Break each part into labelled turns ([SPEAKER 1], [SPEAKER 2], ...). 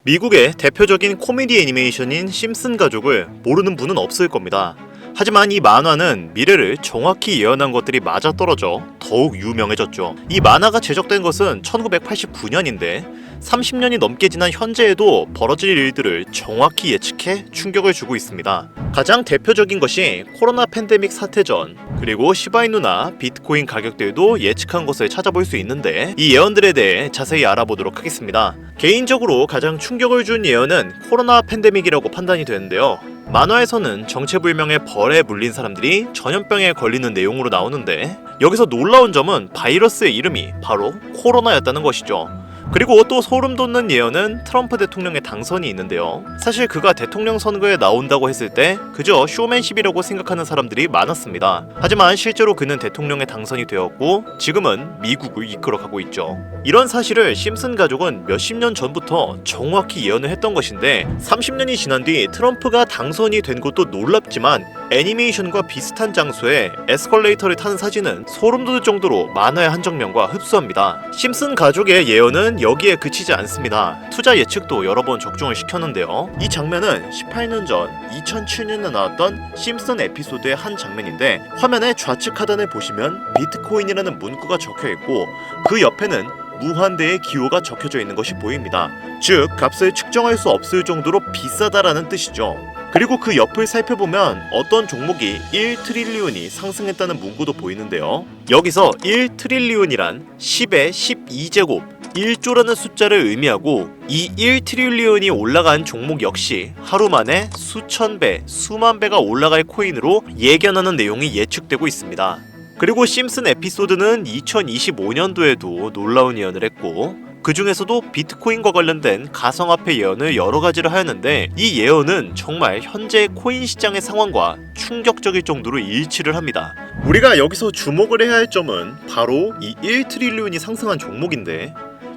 [SPEAKER 1] 미국의 대표적인 코미디 애니메이션인 심슨 가족을 모르는 분은 없을 겁니다. 하지만 이 만화는 미래를 정확히 예언한 것들이 맞아떨어져 더욱 유명해졌죠. 이 만화가 제작된 것은 1989년인데 30년이 넘게 지난 현재에도 벌어질 일들을 정확히 예측해 충격을 주고 있습니다. 가장 대표적인 것이 코로나 팬데믹 사태 전, 그리고 시바이누나 비트코인 가격들도 예측한 것을 찾아볼 수 있는데 이 예언들에 대해 자세히 알아보도록 하겠습니다. 개인적으로 가장 충격을 준 예언은 코로나 팬데믹이라고 판단이 되는데요. 만화에서는 정체불명의 벌에 물린 사람들이 전염병에 걸리는 내용으로 나오는데 여기서 놀라운 점은 바이러스의 이름이 바로 코로나였다는 것이죠. 그리고 또 소름 돋는 예언은 트럼프 대통령의 당선이 있는데요. 사실 그가 대통령 선거에 나온다고 했을 때 그저 쇼맨십이라고 생각하는 사람들이 많았습니다. 하지만 실제로 그는 대통령에 당선이 되었고 지금은 미국을 이끌어가고 있죠. 이런 사실을 심슨 가족은 몇십 년 전부터 정확히 예언을 했던 것인데 30년이 지난 뒤 트럼프가 당선이 된 것도 놀랍지만 애니메이션과 비슷한 장소에 에스컬레이터를 타는 사진은 소름 돋을 정도로 만화의 한 장면과 흡수합니다. 심슨 가족의 예언은 여기에 그치지 않습니다. 투자 예측도 여러 번 적중을 시켰는데요. 이 장면은 18년 전 2007년에 나왔던 심슨 에피소드의 한 장면인데 화면의 좌측 하단에 보시면 비트코인이라는 문구가 적혀있고 그 옆에는 무한대의 기호가 적혀져 있는 것이 보입니다. 즉 값을 측정할 수 없을 정도로 비싸다라는 뜻이죠. 그리고 그 옆을 살펴보면 어떤 종목이 1트릴리온이 상승했다는 문구도 보이는데요. 여기서 1트릴리온이란 10의 12제곱 1조라는 숫자를 의미하고 이 1트릴리온이 올라간 종목 역시 하루 만에 수천 배, 수만 배가 올라갈 코인으로 예견하는 내용이 예측되고 있습니다. 그리고 심슨 에피소드는 2025년도에도 놀라운 예언을 했고 그 중에서도 비트코인과 관련된 가상화폐 예언을 여러 가지를 하였는데 이 예언은 정말 현재 코인 시장의 상황과 충격적일 정도로 일치를 합니다. 우리가 여기서 주목을 해야 할 점은 바로 이 1트릴리온이 상승한 종목인데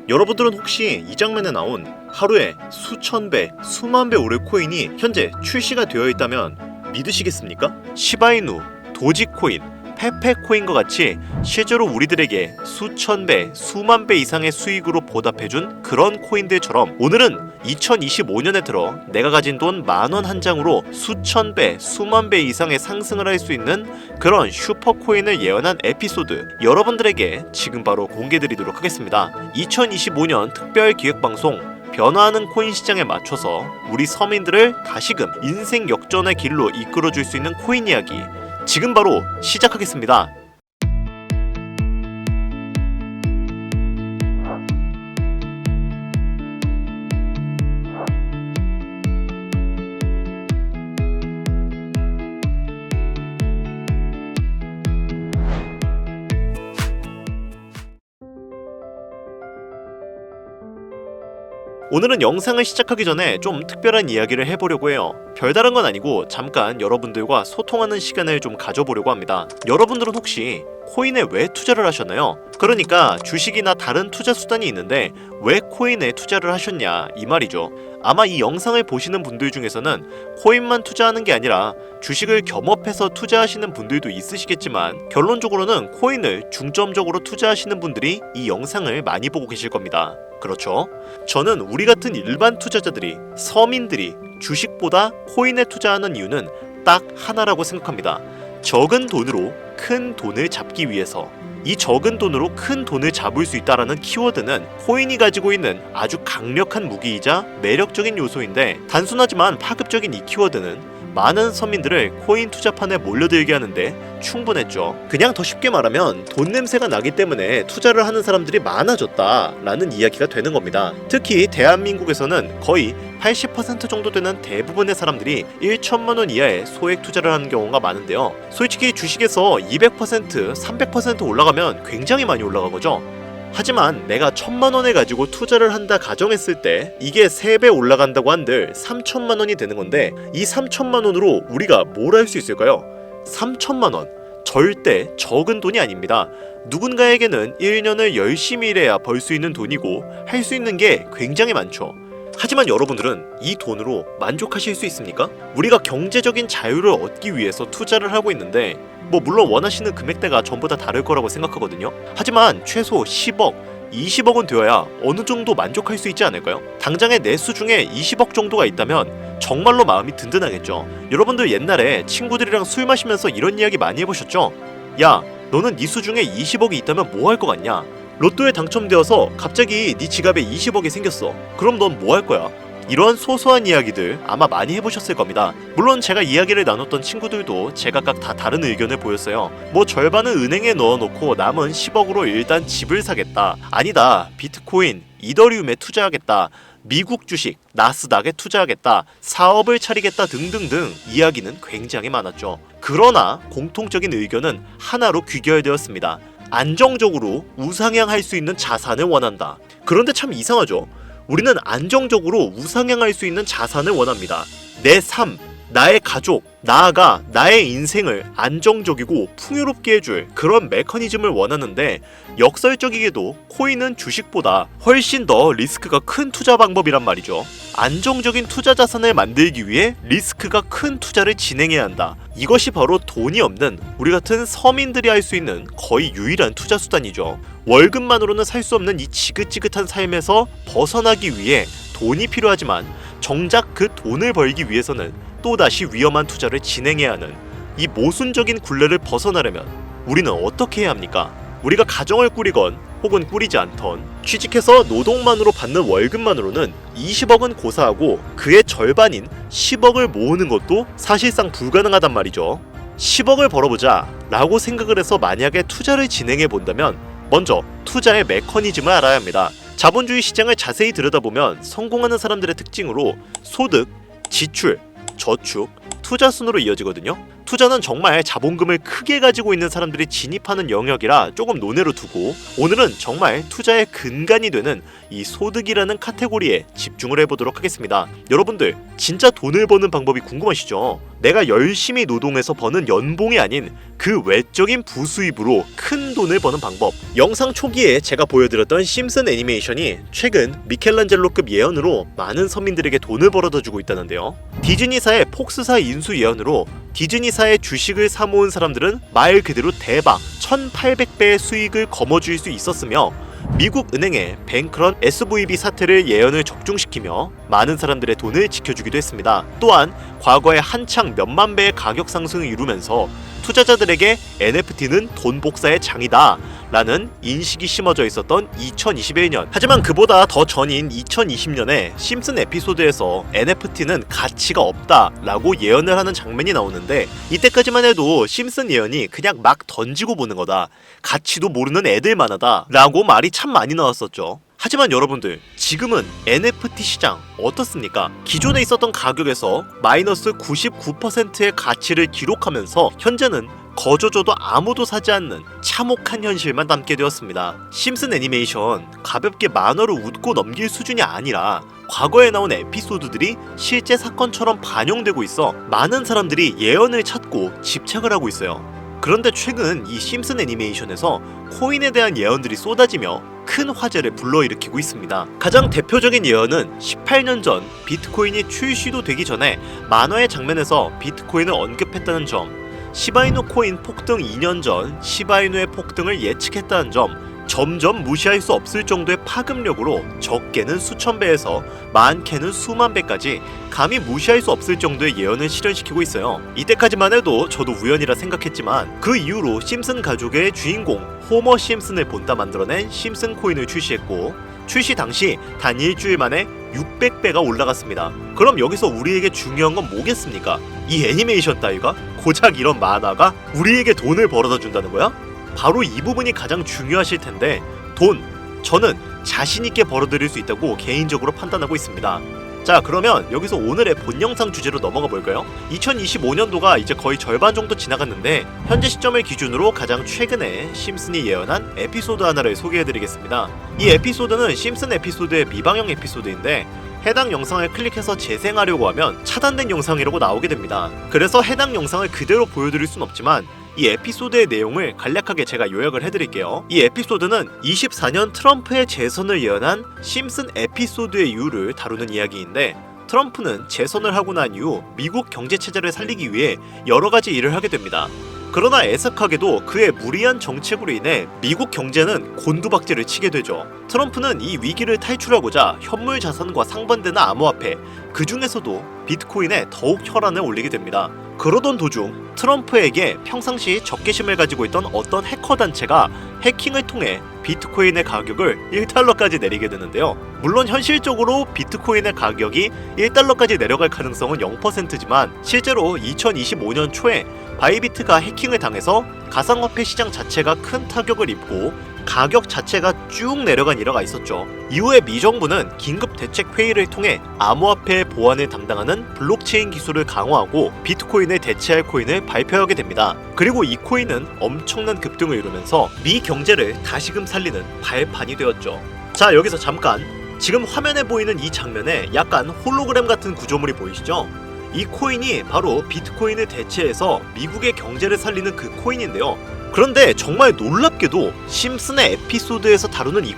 [SPEAKER 1] 여러분들은 혹시 이 장면에 나온 하루에 수천 배, 수만 배 오를 코인이 현재 출시가 되어 있다면 믿으시겠습니까? 시바이누, 도지코인, 페페코인과 같이 실제로 우리들에게 수천 배, 수만 배 이상의 수익으로 보답해준 그런 코인들처럼 오늘은 2025년에 들어 내가 가진 돈 10,000원 한 장으로 수천 배, 수만 배 이상의 상승을 할 수 있는 그런 슈퍼코인을 예언한 에피소드 여러분들에게 지금 바로 공개드리도록 하겠습니다. 2025년 특별기획방송 변화하는 코인 시장에 맞춰서 우리 서민들을 다시금 인생 역전의 길로 이끌어줄 수 있는 코인 이야기 지금 바로 시작하겠습니다. 오늘은 영상을 시작하기 전에 좀 특별한 이야기를 해보려고 해요. 별다른 건 아니고 잠깐 여러분들과 소통하는 시간을 좀 가져보려고 합니다. 여러분들은 혹시 코인에 왜 투자를 하셨나요? 그러니까 주식이나 다른 투자 수단이 있는데 왜 코인에 투자를 하셨냐 이 말이죠. 아마 이 영상을 보시는 분들 중에서는 코인만 투자하는 게 아니라 주식을 겸업해서 투자하시는 분들도 있으시겠지만 결론적으로는 코인을 중점적으로 투자하시는 분들이 이 영상을 많이 보고 계실 겁니다. 그렇죠? 저는 우리 같은 일반 투자자들이, 서민들이 주식보다 코인에 투자하는 이유는 딱 하나라고 생각합니다. 적은 돈으로 큰 돈을 잡기 위해서. 이 적은 돈으로 큰 돈을 잡을 수 있다라는 키워드는 코인이 가지고 있는 아주 강력한 무기이자 매력적인 요소인데 단순하지만 파급적인 이 키워드는 많은 서민들을 코인 투자판에 몰려들게 하는데 충분했죠. 그냥 더 쉽게 말하면 돈 냄새가 나기 때문에 투자를 하는 사람들이 많아졌다라는 이야기가 되는 겁니다. 특히 대한민국에서는 거의 80% 정도 되는 대부분의 사람들이 1천만 원 이하의 소액 투자를 하는 경우가 많은데요. 솔직히 주식에서 200%, 300% 올라가면 굉장히 많이 올라간 거죠. 하지만 내가 1,000만 원을 가지고 투자를 한다 가정했을 때 이게 3배 올라간다고 한들 3천만 원이 되는 건데 이 3천만 원으로 우리가 뭘 할 수 있을까요? 3천만 원 절대 적은 돈이 아닙니다. 누군가에게는 1년을 열심히 일해야 벌 수 있는 돈이고 할 수 있는 게 굉장히 많죠. 하지만 여러분들은 이 돈으로 만족하실 수 있습니까? 우리가 경제적인 자유를 얻기 위해서 투자를 하고 있는데 물론 원하시는 금액대가 전부 다 다를 거라고 생각하거든요. 하지만 최소 10억, 20억은 되어야 어느 정도 만족할 수 있지 않을까요? 당장의 내수 중에 20억 정도가 있다면 정말로 마음이 든든하겠죠. 여러분들 옛날에 친구들이랑 술 마시면서 이런 이야기 많이 해보셨죠? 야, 너는 네 수중에 20억이 있다면 뭐 할 것 같냐? 로또에 당첨되어서 갑자기 네 지갑에 20억이 생겼어. 그럼 넌 뭐 할 거야? 이러한 소소한 이야기들 아마 많이 해보셨을 겁니다. 물론 제가 이야기를 나눴던 친구들도 제각각 다 다른 의견을 보였어요. 뭐 절반은 은행에 넣어놓고 남은 10억으로 일단 집을 사겠다. 아니다, 비트코인, 이더리움에 투자하겠다. 미국 주식, 나스닥에 투자하겠다, 사업을 차리겠다 등등등 이야기는 굉장히 많았죠. 그러나 공통적인 의견은 하나로 귀결되었습니다. 안정적으로 우상향할 수 있는 자산을 원한다. 그런데 참 이상하죠. 우리는 안정적으로 우상향할 수 있는 자산을 원합니다. 내 삶, 나의 가족, 나아가 나의 인생을 안정적이고 풍요롭게 해줄 그런 메커니즘을 원하는데 역설적이게도 코인은 주식보다 훨씬 더 리스크가 큰 투자 방법이란 말이죠. 안정적인 투자 자산을 만들기 위해 리스크가 큰 투자를 진행해야 한다. 이것이 바로 돈이 없는 우리 같은 서민들이 할 수 있는 거의 유일한 투자 수단이죠. 월급만으로는 살 수 없는 이 지긋지긋한 삶에서 벗어나기 위해 돈이 필요하지만 정작 그 돈을 벌기 위해서는 또다시 위험한 투자를 진행해야 하는 이 모순적인 굴레를 벗어나려면 우리는 어떻게 해야 합니까? 우리가 가정을 꾸리건 혹은 꾸리지 않던 취직해서 노동만으로 받는 월급만으로는 20억은 고사하고 그의 절반인 10억을 모으는 것도 사실상 불가능하단 말이죠. 10억을 벌어보자 라고 생각을 해서 만약에 투자를 진행해 본다면 먼저 투자의 메커니즘을 알아야 합니다. 자본주의 시장을 자세히 들여다보면 성공하는 사람들의 특징으로 소득, 지출, 저축, 투자 순으로 이어지거든요. 투자는 정말 자본금을 크게 가지고 있는 사람들이 진입하는 영역이라 조금 논외로 두고 오늘은 정말 투자의 근간이 되는 이 소득이라는 카테고리에 집중을 해보도록 하겠습니다. 여러분들 진짜 돈을 버는 방법이 궁금하시죠? 내가 열심히 노동해서 버는 연봉이 아닌 그 외적인 부수입으로 큰 돈을 버는 방법. 영상 초기에 제가 보여드렸던 심슨 애니메이션이 최근 미켈란젤로급 예언으로 많은 서민들에게 돈을 벌어다주고 있다는데요. 디즈니사의 폭스사 인수 예언으로 디즈니사의 주식을 사모은 사람들은 말 그대로 대박 1800배의 수익을 거머쥘 수 있었으며 미국 은행의 뱅크런 SVB 사태를 예언을 적중시키며 많은 사람들의 돈을 지켜주기도 했습니다. 또한 과거에 한창 몇만 배의 가격 상승을 이루면서 투자자들에게 NFT는 돈 복사의 장이다 라는 인식이 심어져 있었던 2021년. 하지만 그보다 더 전인 2020년에 심슨 에피소드에서 NFT는 가치가 없다 라고 예언을 하는 장면이 나오는데 이때까지만 해도 심슨 예언이 그냥 막 던지고 보는 거다, 가치도 모르는 애들만 하다 라고 말이 참 많이 나왔었죠. 하지만 여러분들 지금은 NFT 시장 어떻습니까? 기존에 있었던 가격에서 마이너스 99%의 가치를 기록하면서 현재는 거저줘도 아무도 사지 않는 참혹한 현실만 남게 되었습니다. 심슨 애니메이션 가볍게 만화로 웃고 넘길 수준이 아니라 과거에 나온 에피소드들이 실제 사건처럼 반영되고 있어 많은 사람들이 예언을 찾고 집착을 하고 있어요. 그런데 최근 이 심슨 애니메이션에서 코인에 대한 예언들이 쏟아지며 큰 화제를 불러일으키고 있습니다. 가장 대표적인 예언은 18년 전 비트코인이 출시도 되기 전에 만화의 장면에서 비트코인을 언급했다는 점, 시바이누 코인 폭등 2년 전 시바이누의 폭등을 예측했다는 점, 점점 무시할 수 없을 정도의 파급력으로 적게는 수천 배에서 많게는 수만 배까지 감히 무시할 수 없을 정도의 예언을 실현시키고 있어요. 이때까지만 해도 저도 우연이라 생각했지만 그 이후로 심슨 가족의 주인공 호머 심슨을 본따 만들어낸 심슨 코인을 출시했고 출시 당시 단 일주일 만에 600배가 올라갔습니다. 그럼 여기서 우리에게 중요한 건 뭐겠습니까? 이 애니메이션 따위가? 고작 이런 만화가 우리에게 돈을 벌어다 준다는 거야? 바로 이 부분이 가장 중요하실 텐데 돈, 저는 자신있게 벌어들일 수 있다고 개인적으로 판단하고 있습니다. 자, 그러면 여기서 오늘의 본 영상 주제로 넘어가 볼까요? 2025년도가 이제 거의 절반 정도 지나갔는데 현재 시점을 기준으로 가장 최근에 심슨이 예언한 에피소드 하나를 소개해드리겠습니다. 이 에피소드는 심슨 에피소드의 미방영 에피소드인데 해당 영상을 클릭해서 재생하려고 하면 차단된 영상이라고 나오게 됩니다. 그래서 해당 영상을 그대로 보여드릴 순 없지만 이 에피소드의 내용을 간략하게 제가 요약을 해드릴게요. 이 에피소드는 24년 트럼프의 재선을 예언한 심슨 에피소드의 이유를 다루는 이야기인데 트럼프는 재선을 하고 난 이후 미국 경제체제를 살리기 위해 여러가지 일을 하게 됩니다. 그러나 애석하게도 그의 무리한 정책으로 인해 미국 경제는 곤두박질을 치게 되죠. 트럼프는 이 위기를 탈출하고자 현물 자산과 상반되는 암호화폐, 그 중에서도 비트코인에 더욱 혈안을 올리게 됩니다. 그러던 도중 트럼프에게 평상시 적개심을 가지고 있던 어떤 해커 단체가 해킹을 통해 비트코인의 가격을 1달러까지 내리게 되는데요. 물론 현실적으로 비트코인의 가격이 1달러까지 내려갈 가능성은 0%지만 실제로 2025년 초에 바이비트가 해킹을 당해서 가상화폐 시장 자체가 큰 타격을 입고 가격 자체가 쭉 내려간 일화가 있었죠. 이후에 미 정부는 긴급 대책 회의를 통해 암호화폐 보안을 담당하는 블록체인 기술을 강화하고 비트코인을 대체할 코인을 발표하게 됩니다. 그리고 이 코인은 엄청난 급등을 이루면서 미 경제를 다시금 살리는 발판이 되었죠. 자, 여기서 잠깐, 지금 화면에 보이는 이 장면에 약간 홀로그램 같은 구조물이 보이시죠? 이 코인이 바로 비트코인을 대체해서 미국의 경제를 살리는 그 코인인데요. 그런데 정말 놀랍게도 심슨의 에피소드에서 다루는 이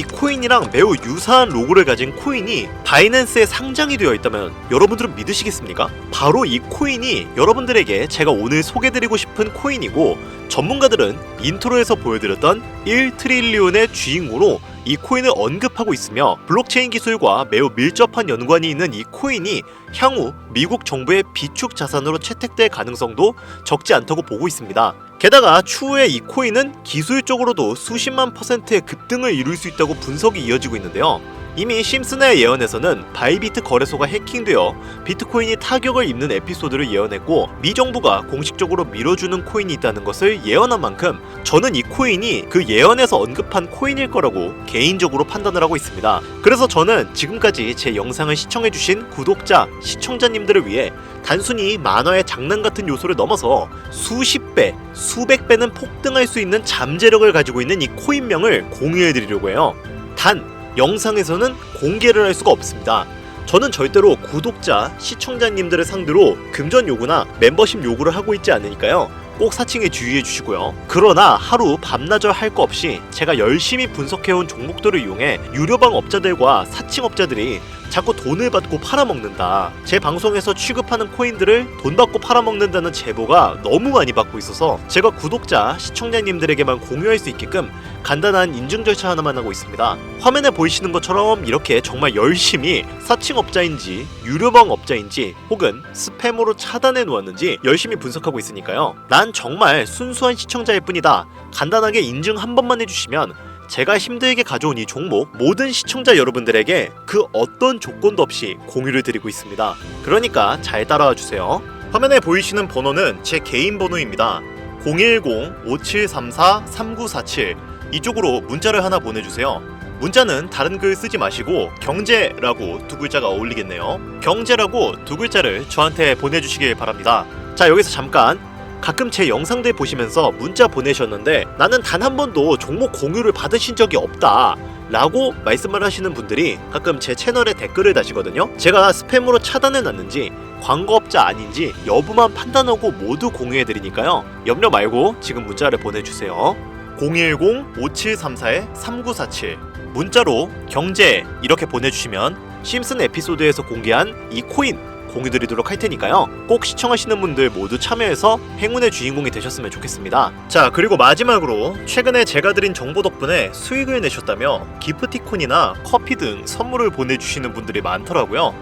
[SPEAKER 1] 코인이랑 매우 유사한 로고를 가진 코인이 바이낸스에 상장이 되어 있다면 여러분들은 믿으시겠습니까? 바로 이 코인이 여러분들에게 제가 오늘 소개드리고 싶은 코인이고, 전문가들은 인트로에서 보여드렸던 1트릴리온의 주인공으로 이 코인을 언급하고 있으며, 블록체인 기술과 매우 밀접한 연관이 있는 이 코인이 향후 미국 정부의 비축 자산으로 채택될 가능성도 적지 않다고 보고 있습니다. 게다가 추후에 이 코인은 기술적으로도 수십만 %의 급등을 이룰 수 있다고 분석이 이어지고 있는데요. 이미 심슨의 예언에서는 바이비트 거래소가 해킹되어 비트코인이 타격을 입는 에피소드를 예언했고, 미 정부가 공식적으로 밀어주는 코인이 있다는 것을 예언한 만큼 저는 이 코인이 그 예언에서 언급한 코인일 거라고 개인적으로 판단을 하고 있습니다. 그래서 저는 지금까지 제 영상을 시청해주신 구독자, 시청자님들을 위해 단순히 만화의 장난 같은 요소를 넘어서 수십 배, 수백 배는 폭등할 수 있는 잠재력을 가지고 있는 이 코인명을 공유해드리려고 해요. 단, 영상에서는 공개를 할 수가 없습니다. 저는 절대로 구독자, 시청자님들을 상대로 금전 요구나 멤버십 요구를 하고 있지 않으니까요. 꼭 사칭에 주의해 주시고요. 그러나 하루 밤낮을 할 거 없이 제가 열심히 분석해온 종목들을 이용해 유료방 업자들과 사칭업자들이 자꾸 돈을 받고 팔아먹는다, 제 방송에서 취급하는 코인들을 돈 받고 팔아먹는다는 제보가 너무 많이 받고 있어서 제가 구독자, 시청자님들에게만 공유할 수 있게끔 간단한 인증 절차 하나만 하고 있습니다. 화면에 보이시는 것처럼 이렇게 정말 열심히 사칭업자인지 유료방 업자인지 혹은 스팸으로 차단해 놓았는지 열심히 분석하고 있으니까요. 난 정말 순수한 시청자일 뿐이다, 간단하게 인증 한 번만 해주시면 제가 힘들게 가져온 이 종목 모든 시청자 여러분들에게 그 어떤 조건도 없이 공유를 드리고 있습니다. 그러니까 잘 따라와 주세요. 화면에 보이시는 번호는 제 개인 번호입니다. 010-5734-3947 이쪽으로 문자를 하나 보내주세요. 문자는 다른 글 쓰지 마시고 경제라고 두 글자가 어울리겠네요. 경제라고 두 글자를 저한테 보내주시길 바랍니다. 자, 여기서 잠깐, 가끔 제 영상들 보시면서 문자 보내셨는데 나는 단 한 번도 종목 공유를 받으신 적이 없다 라고 말씀을 하시는 분들이 가끔 제 채널에 댓글을 다시거든요. 제가 스팸으로 차단해놨는지 광고업자 아닌지 여부만 판단하고 모두 공유해드리니까요. 염려 말고 지금 문자를 보내주세요. 010-5734-3947 문자로 경제 이렇게 보내주시면 심슨 에피소드에서 공개한 이 코인 공유드리도록 할 테니까요. 꼭 시청하시는 분들 모두 참여해서 행운의 주인공이 되셨으면 좋겠습니다. 자, 그리고 마지막으로 최근에 제가 드린 정보 덕분에 수익을 내셨다며 기프티콘이나 커피 등 선물을 보내주시는 분들이 많더라고요.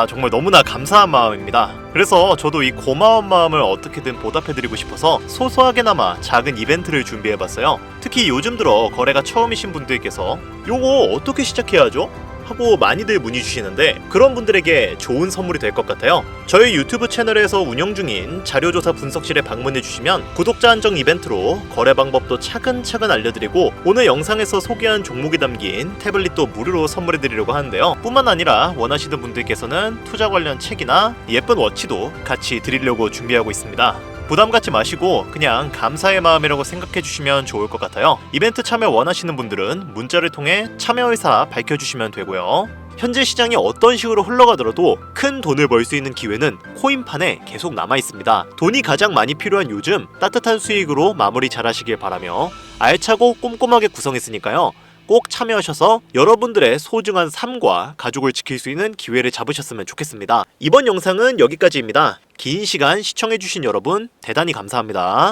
[SPEAKER 1] 정말 너무나 감사한 마음입니다. 그래서 저도 이 고마운 마음을 어떻게든 보답해드리고 싶어서 소소하게나마 작은 이벤트를 준비해봤어요. 특히 요즘 들어 거래가 처음이신 분들께서 요거 어떻게 시작해야 하죠? 하고 많이들 문의 주시는데 그런 분들에게 좋은 선물이 될 것 같아요. 저희 유튜브 채널에서 운영 중인 자료조사 분석실에 방문해 주시면 구독자 한정 이벤트로 거래 방법도 차근차근 알려드리고 오늘 영상에서 소개한 종목이 담긴 태블릿도 무료로 선물해 드리려고 하는데요. 뿐만 아니라 원하시는 분들께서는 투자 관련 책이나 예쁜 워치도 같이 드리려고 준비하고 있습니다. 부담 갖지 마시고 그냥 감사의 마음이라고 생각해 주시면 좋을 것 같아요. 이벤트 참여 원하시는 분들은 문자를 통해 참여 의사 밝혀주시면 되고요. 현재 시장이 어떤 식으로 흘러가더라도 큰 돈을 벌 수 있는 기회는 코인판에 계속 남아 있습니다. 돈이 가장 많이 필요한 요즘 따뜻한 수익으로 마무리 잘 하시길 바라며 알차고 꼼꼼하게 구성했으니까요. 꼭 참여하셔서 여러분들의 소중한 삶과 가족을 지킬 수 있는 기회를 잡으셨으면 좋겠습니다. 이번 영상은 여기까지입니다. 긴 시간 시청해주신 여러분 대단히 감사합니다.